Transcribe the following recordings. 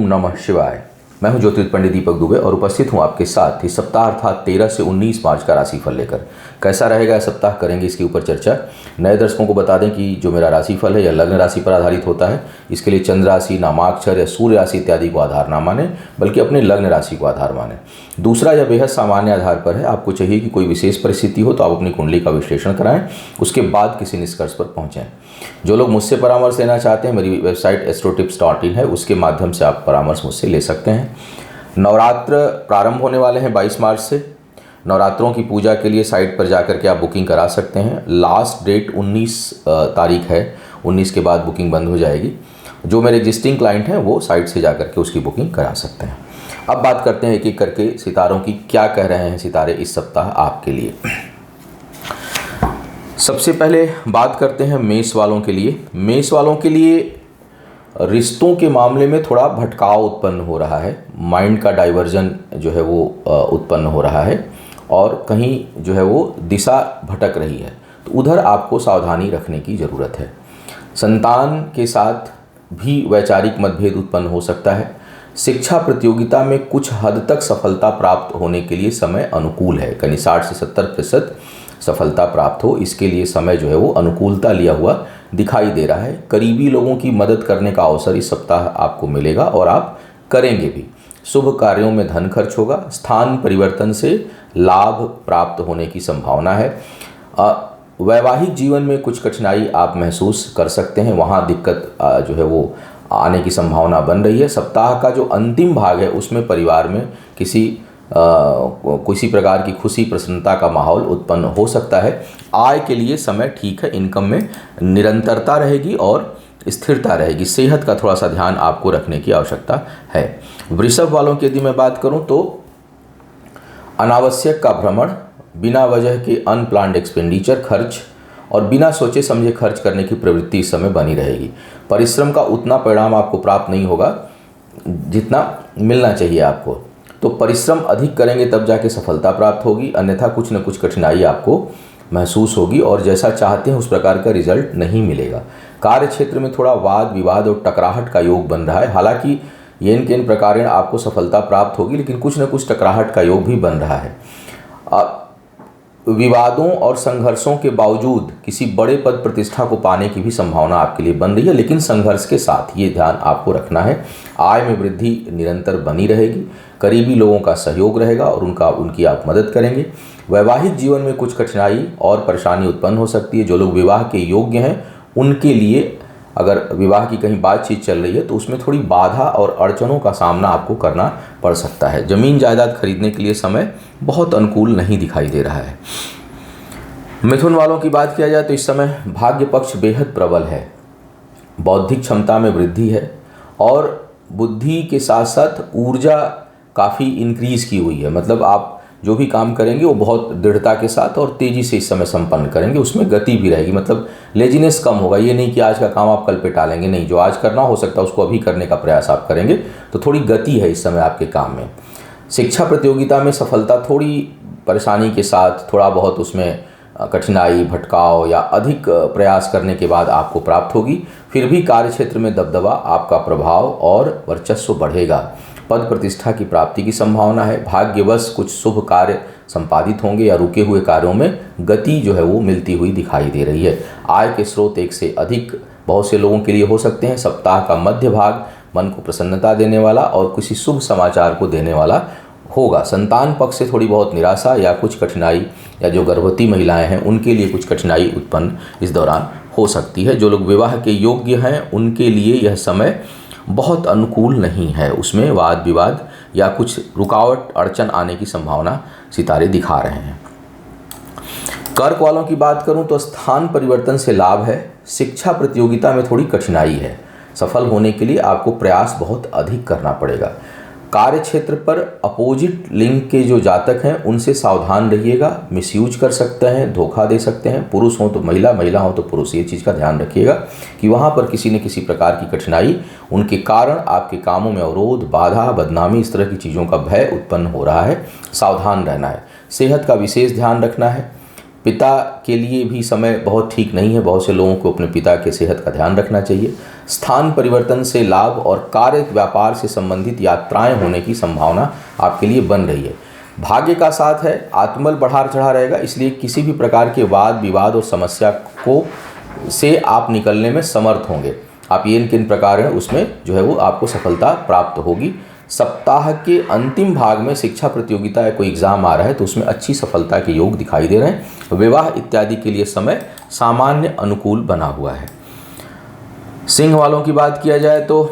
नमः शिवाय। मैं हूं ज्योतिष पंडित दीपक दुबे और उपस्थित हूं आपके साथ इस सप्ताह अर्थात 13 से 19 मार्च का राशिफल लेकर। कैसा रहेगा यह सप्ताह करेंगे इसके ऊपर चर्चा। नए दर्शकों को बता दें कि जो मेरा राशिफल है यह लग्न राशि पर आधारित होता है। इसके लिए चंद्र राशि, नामाक्षर या सूर्य राशि इत्यादि को आधार ना माने, बल्कि अपने लग्न राशि को आधार माने। दूसरा, यह बेहद सामान्य आधार पर है। आपको चाहिए कि कोई विशेष परिस्थिति हो तो आप अपनी कुंडली का विश्लेषण कराएं, उसके बाद किसी निष्कर्ष पर पहुंचें। जो लोग मुझसे परामर्श लेना चाहते हैं, मेरी वेबसाइट astrotips.in है, उसके माध्यम से आप परामर्श मुझसे ले सकते हैं। नवरात्र प्रारंभ होने वाले हैं 22 मार्च से। नवरात्रों की पूजा के लिए साइट पर जाकर के आप बुकिंग करा सकते हैं। लास्ट डेट 19 तारीख है, 19 के बाद बुकिंग बंद हो जाएगी। जो मेरे एग्जिस्टिंग क्लाइंट हैं वो साइट से जाकर के उसकी बुकिंग करा सकते हैं। अब बात करते हैं एक एक करके सितारों की, क्या कह रहे हैं सितारे इस सप्ताह आपके लिए। सबसे पहले बात करते हैं मेष वालों के लिए। मेष वालों के लिए रिश्तों के मामले में थोड़ा भटकाव उत्पन्न हो रहा है। माइंड का डाइवर्जन जो है वो उत्पन्न हो रहा है और कहीं जो है वो दिशा भटक रही है, तो उधर आपको सावधानी रखने की ज़रूरत है। संतान के साथ भी वैचारिक मतभेद उत्पन्न हो सकता है। शिक्षा प्रतियोगिता में कुछ हद तक सफलता प्राप्त होने के लिए समय अनुकूल है, कहीं 60 से 70% सफलता प्राप्त हो, इसके लिए समय जो है वो अनुकूलता लिया हुआ दिखाई दे रहा है। करीबी लोगों की मदद करने का अवसर इस सप्ताह आपको मिलेगा और आप करेंगे भी। शुभ कार्यों में धन खर्च होगा। स्थान परिवर्तन से लाभ प्राप्त होने की संभावना है। वैवाहिक जीवन में कुछ कठिनाई आप महसूस कर सकते हैं, वहाँ दिक्कत जो है वो आने की संभावना बन रही है। सप्ताह का जो अंतिम भाग है उसमें परिवार में किसी प्रकार की खुशी प्रसन्नता का माहौल उत्पन्न हो सकता है। आय के लिए समय ठीक है, इनकम में निरंतरता रहेगी और स्थिरता रहेगी। सेहत का थोड़ा सा ध्यान आपको रखने की आवश्यकता है। वृषभ वालों की यदि मैं बात करूं तो अनावश्यक का भ्रमण, बिना वजह के अनप्लान्ड एक्सपेंडिचर खर्च और बिना सोचे समझे खर्च करने की प्रवृत्ति इस समय बनी रहेगी। परिश्रम का उतना परिणाम आपको प्राप्त नहीं होगा जितना मिलना चाहिए आपको, तो परिश्रम अधिक करेंगे तब जाके सफलता प्राप्त होगी, अन्यथा कुछ न कुछ कठिनाई आपको महसूस होगी और जैसा चाहते हैं उस प्रकार का रिजल्ट नहीं मिलेगा। कार्य क्षेत्र में थोड़ा वाद विवाद और टकराहट का योग बन रहा है। हालांकि येन केन प्रकार आपको सफलता प्राप्त होगी, लेकिन कुछ न कुछ टकराहट का योग भी बन रहा है। विवादों और संघर्षों के बावजूद किसी बड़े पद प्रतिष्ठा को पाने की भी संभावना आपके लिए बन रही है, लेकिन संघर्ष के साथ, ये ध्यान आपको रखना है। आय में वृद्धि निरंतर बनी रहेगी। करीबी लोगों का सहयोग रहेगा और उनकी आप मदद करेंगे। वैवाहिक जीवन में कुछ कठिनाई और परेशानी उत्पन्न हो सकती है। जो लोग विवाह के योग्य हैं उनके लिए अगर विवाह की कहीं बातचीत चल रही है तो उसमें थोड़ी बाधा और अड़चनों का सामना आपको करना पड़ सकता है। जमीन जायदाद खरीदने के लिए समय बहुत अनुकूल नहीं दिखाई दे रहा है। मिथुन वालों की बात किया जाए तो इस समय भाग्य पक्ष बेहद प्रबल है। बौद्धिक क्षमता में वृद्धि है और बुद्धि के साथ साथ ऊर्जा काफ़ी इंक्रीज की हुई है। मतलब आप जो भी काम करेंगे वो बहुत दृढ़ता के साथ और तेज़ी से इस समय संपन्न करेंगे, उसमें गति भी रहेगी। मतलब लेजीनेस कम होगा। ये नहीं कि आज का काम आप कल पे टालेंगे, नहीं, जो आज करना हो सकता है उसको अभी करने का प्रयास आप करेंगे, तो थोड़ी गति है इस समय आपके काम में। शिक्षा प्रतियोगिता में सफलता थोड़ी परेशानी के साथ, थोड़ा बहुत उसमें कठिनाई, भटकाव या अधिक प्रयास करने के बाद आपको प्राप्त होगी। फिर भी कार्य क्षेत्र में दबदबा, आपका प्रभाव और वर्चस्व बढ़ेगा। पद प्रतिष्ठा की प्राप्ति की संभावना है। भाग्यवश कुछ शुभ कार्य संपादित होंगे या रुके हुए कार्यों में गति जो है वो मिलती हुई दिखाई दे रही है। आय के स्रोत एक से अधिक बहुत से लोगों के लिए हो सकते हैं। सप्ताह का मध्य भाग मन को प्रसन्नता देने वाला और किसी शुभ समाचार को देने वाला होगा। संतान पक्ष से थोड़ी बहुत निराशा या कुछ कठिनाई, या जो गर्भवती महिलाएं हैं उनके लिए कुछ कठिनाई उत्पन्न इस दौरान हो सकती है। जो लोग विवाह के योग्य हैं उनके लिए यह समय बहुत अनुकूल नहीं है, उसमें वाद विवाद या कुछ रुकावट अड़चन आने की संभावना सितारे दिखा रहे हैं। कर्क वालों की बात करूं तो स्थान परिवर्तन से लाभ है। शिक्षा प्रतियोगिता में थोड़ी कठिनाई है। सफल होने के लिए आपको प्रयास बहुत अधिक करना पड़ेगा। कार्य क्षेत्र पर अपोजिट लिंग के जो जातक हैं उनसे सावधान रहिएगा। मिसयूज कर सकते हैं, धोखा दे सकते हैं। पुरुष हो तो महिला, महिला हो तो पुरुष, ये चीज़ का ध्यान रखिएगा कि वहाँ पर किसी न किसी प्रकार की कठिनाई, उनके कारण आपके कामों में अवरोध, बाधा, बदनामी, इस तरह की चीज़ों का भय उत्पन्न हो रहा है। सावधान रहना है। सेहत का विशेष ध्यान रखना है। पिता के लिए भी समय बहुत ठीक नहीं है, बहुत से लोगों को अपने पिता के सेहत का ध्यान रखना चाहिए। स्थान परिवर्तन से लाभ और कार्य व्यापार से संबंधित यात्राएं होने की संभावना आपके लिए बन रही है। भाग्य का साथ है, आत्मबल बढ़ा चढ़ा रहेगा, इसलिए किसी भी प्रकार के वाद विवाद और समस्या को से आप निकलने में समर्थ होंगे। आप ये किन प्रकार हैं उसमें जो है वो आपको सफलता प्राप्त होगी। सप्ताह के अंतिम भाग में शिक्षा प्रतियोगिता या कोई एग्जाम आ रहा है तो उसमें अच्छी सफलता के योग दिखाई दे रहे हैं। विवाह इत्यादि के लिए समय सामान्य अनुकूल बना हुआ है। सिंह वालों की बात किया जाए तो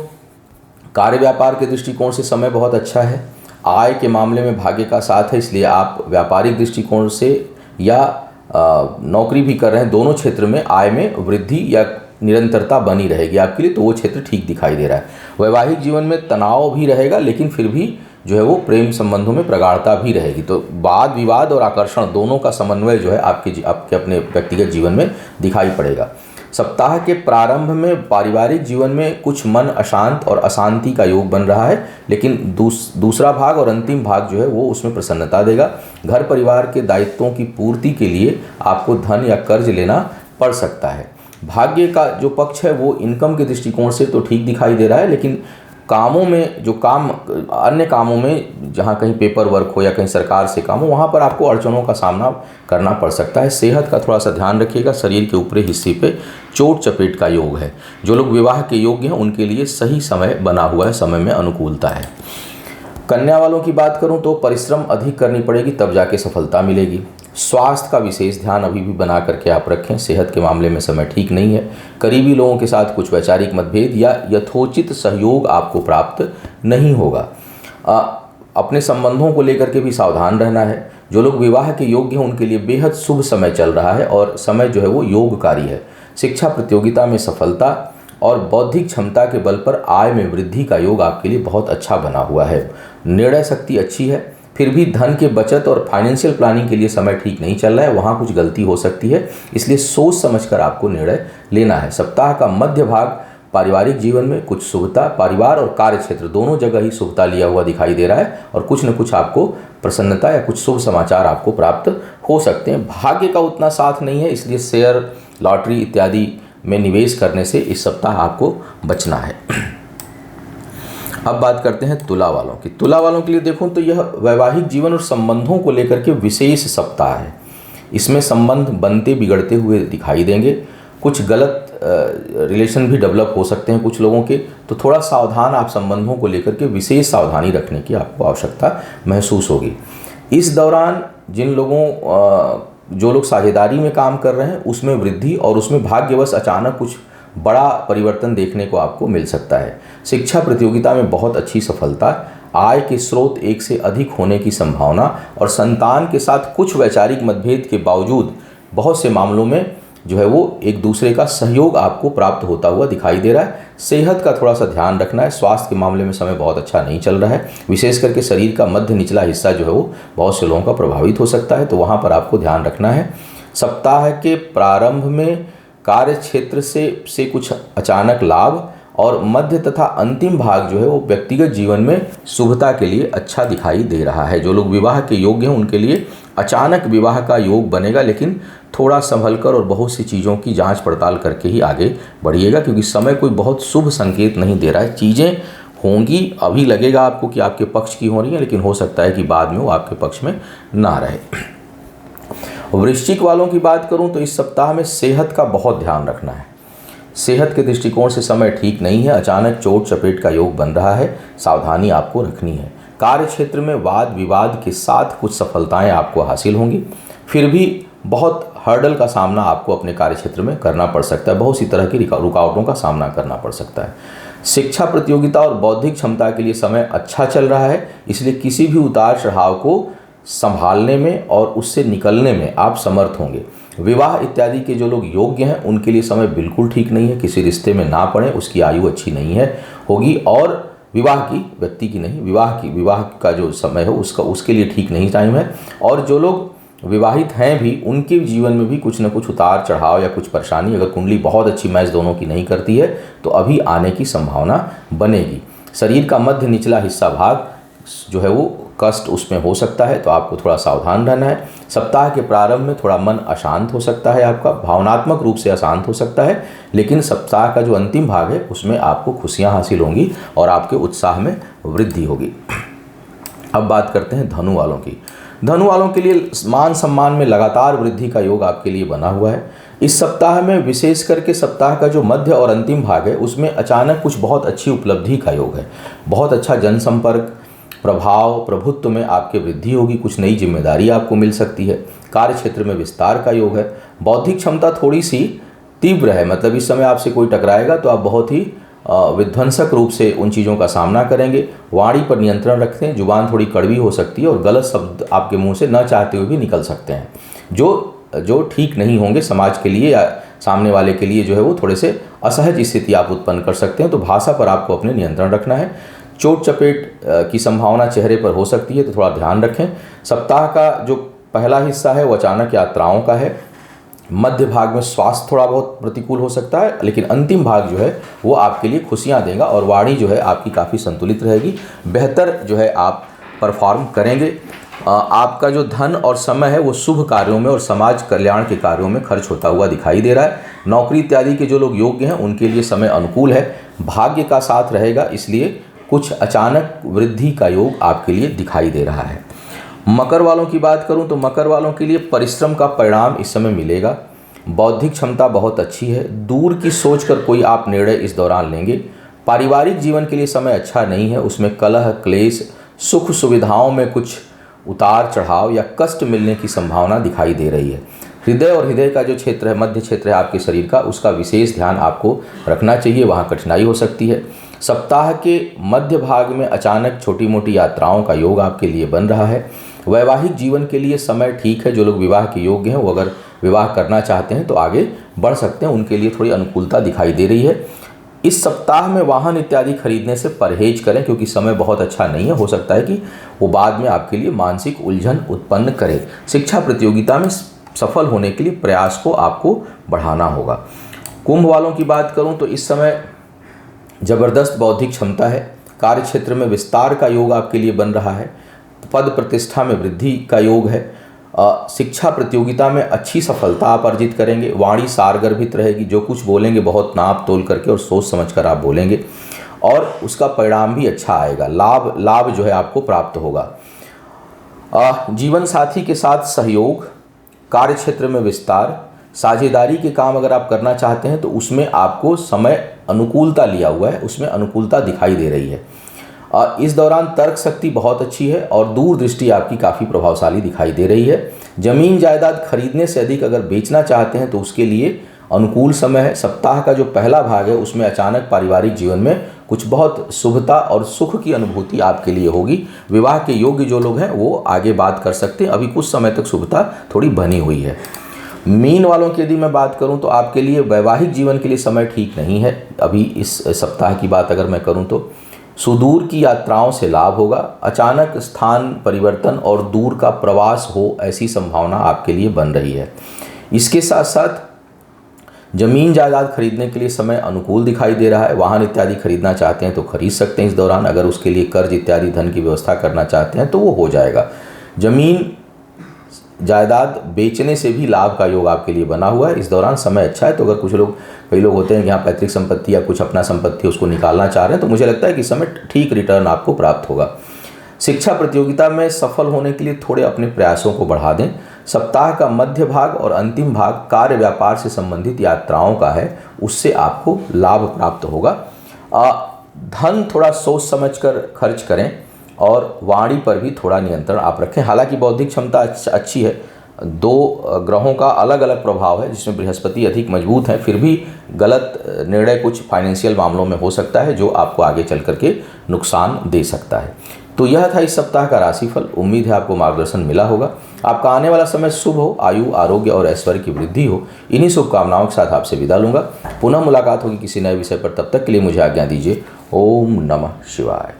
कार्य व्यापार के दृष्टिकोण से समय बहुत अच्छा है। आय के मामले में भाग्य का साथ है, इसलिए आप व्यापारिक दृष्टिकोण से या नौकरी भी कर रहे हैं, दोनों क्षेत्र में आय में वृद्धि या निरंतरता बनी रहेगी आपके लिए, तो वो क्षेत्र ठीक दिखाई दे रहा है। वैवाहिक जीवन में तनाव भी रहेगा, लेकिन फिर भी जो है वो प्रेम संबंधों में प्रगाढ़ता भी रहेगी। तो वाद विवाद और आकर्षण दोनों का समन्वय जो है आपके अपने व्यक्तिगत जीवन में दिखाई पड़ेगा। सप्ताह के प्रारंभ में पारिवारिक जीवन में कुछ मन अशांत और अशांति का योग बन रहा है, लेकिन दूसरा भाग और अंतिम भाग जो है वो उसमें प्रसन्नता देगा। घर परिवार के दायित्वों की पूर्ति के लिए आपको धन या कर्ज लेना पड़ सकता है। भाग्य का जो पक्ष है वो इनकम के दृष्टिकोण से तो ठीक दिखाई दे रहा है, लेकिन कामों में जो काम अन्य कामों में जहाँ कहीं पेपर वर्क हो या कहीं सरकार से काम हो, वहाँ पर आपको अड़चनों का सामना करना पड़ सकता है। सेहत का थोड़ा सा ध्यान रखिएगा। शरीर के ऊपरी हिस्से पे चोट चपेट का योग है। जो लोग विवाह के योग्य हैं उनके लिए सही समय बना हुआ है, समय में अनुकूलता है। कन्या वालों की बात करूं तो परिश्रम अधिक करनी पड़ेगी, तब जाके सफलता मिलेगी। स्वास्थ्य का विशेष ध्यान अभी भी बना करके आप रखें। सेहत के मामले में समय ठीक नहीं है। करीबी लोगों के साथ कुछ वैचारिक मतभेद या यथोचित सहयोग आपको प्राप्त नहीं होगा। अपने संबंधों को लेकर के भी सावधान रहना है। जो लोग विवाह के योग्य हैं उनके लिए बेहद शुभ समय चल रहा है और समय जो है वो योगकारी है। शिक्षा प्रतियोगिता में सफलता और बौद्धिक क्षमता के बल पर आय में वृद्धि का योग आपके लिए बहुत अच्छा बना हुआ है। निर्णय शक्ति अच्छी है, फिर भी धन के बचत और फाइनेंशियल प्लानिंग के लिए समय ठीक नहीं चल रहा है, वहाँ कुछ गलती हो सकती है, इसलिए सोच समझकर आपको निर्णय लेना है। सप्ताह का मध्य भाग पारिवारिक जीवन में कुछ शुभता, परिवार और कार्य क्षेत्र दोनों जगह ही शुभता लिया हुआ दिखाई दे रहा है और कुछ न कुछ आपको प्रसन्नता या कुछ शुभ समाचार आपको प्राप्त हो सकते हैं। भाग्य का उतना साथ नहीं है, इसलिए शेयर, लॉटरी इत्यादि में निवेश करने से इस सप्ताह आपको बचना है। अब बात करते हैं तुला वालों की। तुला वालों के लिए देखूं तो यह वैवाहिक जीवन और संबंधों को लेकर के विशेष सप्ताह है। इसमें संबंध बनते बिगड़ते हुए दिखाई देंगे। कुछ गलत रिलेशन भी डेवलप हो सकते हैं कुछ लोगों के, तो थोड़ा सावधान आप संबंधों को लेकर के विशेष सावधानी रखने की आपको आवश्यकता महसूस होगी। इस दौरान जो लोग साझेदारी में काम कर रहे हैं उसमें वृद्धि और उसमें भाग्यवश अचानक कुछ बड़ा परिवर्तन देखने को आपको मिल सकता है। शिक्षा प्रतियोगिता में बहुत अच्छी सफलता, आय के स्रोत एक से अधिक होने की संभावना और संतान के साथ कुछ वैचारिक मतभेद के बावजूद बहुत से मामलों में जो है वो एक दूसरे का सहयोग आपको प्राप्त होता हुआ दिखाई दे रहा है। सेहत का थोड़ा सा ध्यान रखना है। स्वास्थ्य के मामले में समय बहुत अच्छा नहीं चल रहा है, विशेष करके शरीर का मध्य निचला हिस्सा जो है वो बहुत से लोगों का प्रभावित हो सकता है, तो वहाँ पर आपको ध्यान रखना है। सप्ताह के प्रारंभ में कार्य क्षेत्र से कुछ अचानक लाभ और मध्य तथा अंतिम भाग जो है वो व्यक्तिगत जीवन में शुभता के लिए अच्छा दिखाई दे रहा है। जो लोग विवाह के योग्य हैं उनके लिए अचानक विवाह का योग बनेगा, लेकिन थोड़ा संभलकर और बहुत सी चीज़ों की जांच पड़ताल करके ही आगे बढ़िएगा, क्योंकि समय कोई बहुत शुभ संकेत नहीं दे रहा है। चीज़ें होंगी, अभी लगेगा आपको कि आपके पक्ष की हो रही है, लेकिन हो सकता है कि बाद में वो आपके पक्ष में ना रहे। वृश्चिक वालों की बात करूं तो इस सप्ताह में सेहत का बहुत ध्यान रखना है। सेहत के दृष्टिकोण से समय ठीक नहीं है, अचानक चोट चपेट का योग बन रहा है, सावधानी आपको रखनी है। कार्य क्षेत्र में वाद विवाद के साथ कुछ सफलताएं आपको हासिल होंगी, फिर भी बहुत हर्डल का सामना आपको अपने कार्य क्षेत्र में करना पड़ सकता है, बहुत सी तरह की रुकावटों का सामना करना पड़ सकता है। शिक्षा प्रतियोगिता और बौद्धिक क्षमता के लिए समय अच्छा चल रहा है, इसलिए किसी भी उतार चढ़ाव को संभालने में और उससे निकलने में आप समर्थ होंगे। विवाह इत्यादि के जो लोग योग्य हैं उनके लिए समय बिल्कुल ठीक नहीं है। किसी रिश्ते में ना पड़े, उसकी आयु अच्छी नहीं है होगी, और विवाह की, व्यक्ति की नहीं, विवाह का जो समय है उसके लिए ठीक नहीं टाइम है। और जो लोग विवाहित हैं भी उनके जीवन में भी कुछ न कुछ उतार चढ़ाव या कुछ परेशानी, अगर कुंडली बहुत अच्छी मैच दोनों की नहीं करती है तो अभी आने की संभावना बनेगी। शरीर का मध्य निचला हिस्सा भाग जो है वो कष्ट उसमें हो सकता है, तो आपको थोड़ा सावधान रहना है। सप्ताह के प्रारंभ में थोड़ा मन अशांत हो सकता है, आपका भावनात्मक रूप से अशांत हो सकता है, लेकिन सप्ताह का जो अंतिम भाग है उसमें आपको खुशियां हासिल होंगी और आपके उत्साह में वृद्धि होगी। अब बात करते हैं धनु वालों की। धनु वालों के लिए मान सम्मान में लगातार वृद्धि का योग आपके लिए बना हुआ है। इस सप्ताह में विशेष करके सप्ताह का जो मध्य और अंतिम भाग है उसमें अचानक कुछ बहुत अच्छी उपलब्धि का योग है। बहुत अच्छा जनसंपर्क, प्रभाव, प्रभुत्व में आपके वृद्धि होगी। कुछ नई जिम्मेदारी आपको मिल सकती है। कार्य क्षेत्र में विस्तार का योग है। बौद्धिक क्षमता थोड़ी सी तीव्र है, मतलब इस समय आपसे कोई टकराएगा तो आप बहुत ही विध्वंसक रूप से उन चीज़ों का सामना करेंगे। वाणी पर नियंत्रण रखें, जुबान थोड़ी कड़वी हो सकती है और गलत शब्द आपके मुंह से न चाहते हुए भी निकल सकते हैं, जो ठीक नहीं होंगे समाज के लिए या सामने वाले के लिए, जो है वो थोड़े से असहज स्थिति आप उत्पन्न कर सकते हैं। तो भाषा पर आपको अपने नियंत्रण रखना है। चोट चपेट की संभावना चेहरे पर हो सकती है, तो थोड़ा ध्यान रखें। सप्ताह का जो पहला हिस्सा है वो अचानक यात्राओं का है। मध्य भाग में स्वास्थ्य थोड़ा बहुत प्रतिकूल हो सकता है, लेकिन अंतिम भाग जो है वो आपके लिए खुशियां देगा और वाणी जो है आपकी काफ़ी संतुलित रहेगी। बेहतर जो है आप परफॉर्म करेंगे। आपका जो धन और समय है वो शुभ कार्यों में और समाज कल्याण के कार्यों में खर्च होता हुआ दिखाई दे रहा है। नौकरी इत्यादि के जो लोग योग्य हैं उनके लिए समय अनुकूल है। भाग्य का साथ रहेगा, इसलिए कुछ अचानक वृद्धि का योग आपके लिए दिखाई दे रहा है। मकर वालों की बात करूं तो मकर वालों के लिए परिश्रम का परिणाम इस समय मिलेगा। बौद्धिक क्षमता बहुत अच्छी है। दूर की सोच कर कोई आप निर्णय इस दौरान लेंगे। पारिवारिक जीवन के लिए समय अच्छा नहीं है, उसमें कलह, क्लेश, सुख सुविधाओं में कुछ उतार चढ़ाव या कष्ट मिलने की संभावना दिखाई दे रही है। हृदय और हृदय का जो क्षेत्र है, मध्य क्षेत्र है आपके शरीर का, उसका विशेष ध्यान आपको रखना चाहिए, वहाँ कठिनाई हो सकती है। सप्ताह के मध्य भाग में अचानक छोटी मोटी यात्राओं का योग आपके लिए बन रहा है। वैवाहिक जीवन के लिए समय ठीक है। जो लोग विवाह के योग्य हैं वो अगर विवाह करना चाहते हैं तो आगे बढ़ सकते हैं, उनके लिए थोड़ी अनुकूलता दिखाई दे रही है। इस सप्ताह में वाहन इत्यादि खरीदने से परहेज करें, क्योंकि समय बहुत अच्छा नहीं है। हो सकता है कि वो बाद में आपके लिए मानसिक उलझन उत्पन्न करे। शिक्षा प्रतियोगिता में सफल होने के लिए प्रयास को आपको बढ़ाना होगा। कुंभ वालों की बात करूं तो इस समय जबरदस्त बौद्धिक क्षमता है। कार्य क्षेत्र में विस्तार का योग आपके लिए बन रहा है। पद प्रतिष्ठा में वृद्धि का योग है। शिक्षा प्रतियोगिता में अच्छी सफलता आप अर्जित करेंगे। वाणी सारगर्भित रहेगी। जो कुछ बोलेंगे बहुत नाप तोल करके और सोच समझ कर आप बोलेंगे और उसका परिणाम भी अच्छा आएगा। लाभ जो है आपको प्राप्त होगा। जीवन साथी के साथ सहयोग, कार्य क्षेत्र में विस्तार, साझेदारी के काम अगर आप करना चाहते हैं तो उसमें आपको समय अनुकूलता लिया हुआ है, उसमें अनुकूलता दिखाई दे रही है। इस दौरान तर्क शक्ति बहुत अच्छी है और दूरदृष्टि आपकी काफ़ी प्रभावशाली दिखाई दे रही है। जमीन जायदाद खरीदने से अधिक अगर बेचना चाहते हैं तो उसके लिए अनुकूल समय है। सप्ताह का जो पहला भाग है उसमें अचानक पारिवारिक जीवन में कुछ बहुत शुभता और सुख की अनुभूति आपके लिए होगी। विवाह के योग्य जो लोग हैं वो आगे बात कर सकते हैं। अभी कुछ समय तक शुभता थोड़ी बनी हुई है। मीन वालों की यदि मैं बात करूं तो आपके लिए वैवाहिक जीवन के लिए समय ठीक नहीं है। अभी इस सप्ताह की बात अगर मैं करूं तो सुदूर की यात्राओं से लाभ होगा। अचानक स्थान परिवर्तन और दूर का प्रवास हो, ऐसी संभावना आपके लिए बन रही है। इसके साथ साथ जमीन जायदाद खरीदने के लिए समय अनुकूल दिखाई दे रहा है। वाहन इत्यादि खरीदना चाहते हैं तो खरीद सकते हैं इस दौरान। अगर उसके लिए कर्ज इत्यादि धन की व्यवस्था करना चाहते हैं तो वो हो जाएगा। जमीन जायदाद बेचने से भी लाभ का योग आपके लिए बना हुआ है। इस दौरान समय अच्छा है। तो अगर कई लोग होते हैं कि यहाँ पैतृक संपत्ति या कुछ अपना संपत्ति उसको निकालना चाह रहे हैं तो मुझे लगता है कि इस समय ठीक रिटर्न आपको प्राप्त होगा। शिक्षा प्रतियोगिता में सफल होने के लिए थोड़े अपने प्रयासों को बढ़ा दें। सप्ताह का मध्य भाग और अंतिम भाग कार्य व्यापार से संबंधित यात्राओं का है, उससे आपको लाभ प्राप्त होगा। धन थोड़ा सोच समझ कर खर्च करें और वाणी पर भी थोड़ा नियंत्रण आप रखें। हालांकि बौद्धिक क्षमता अच्छी है। दो ग्रहों का अलग अलग प्रभाव है जिसमें बृहस्पति अधिक मजबूत है, फिर भी गलत निर्णय कुछ फाइनेंशियल मामलों में हो सकता है जो आपको आगे चल करके नुकसान दे सकता है। तो यह था इस सप्ताह का राशिफल। उम्मीद है आपको मार्गदर्शन मिला होगा। आपका आने वाला समय शुभ हो, आयु आरोग्य और ऐश्वर्य की वृद्धि हो। इन्हीं शुभकामनाओं के साथ आपसे विदा लूंगा। पुनः मुलाकात होगी किसी नए विषय पर। तब तक के लिए मुझे आज्ञा दीजिए। ओम नमः शिवाय।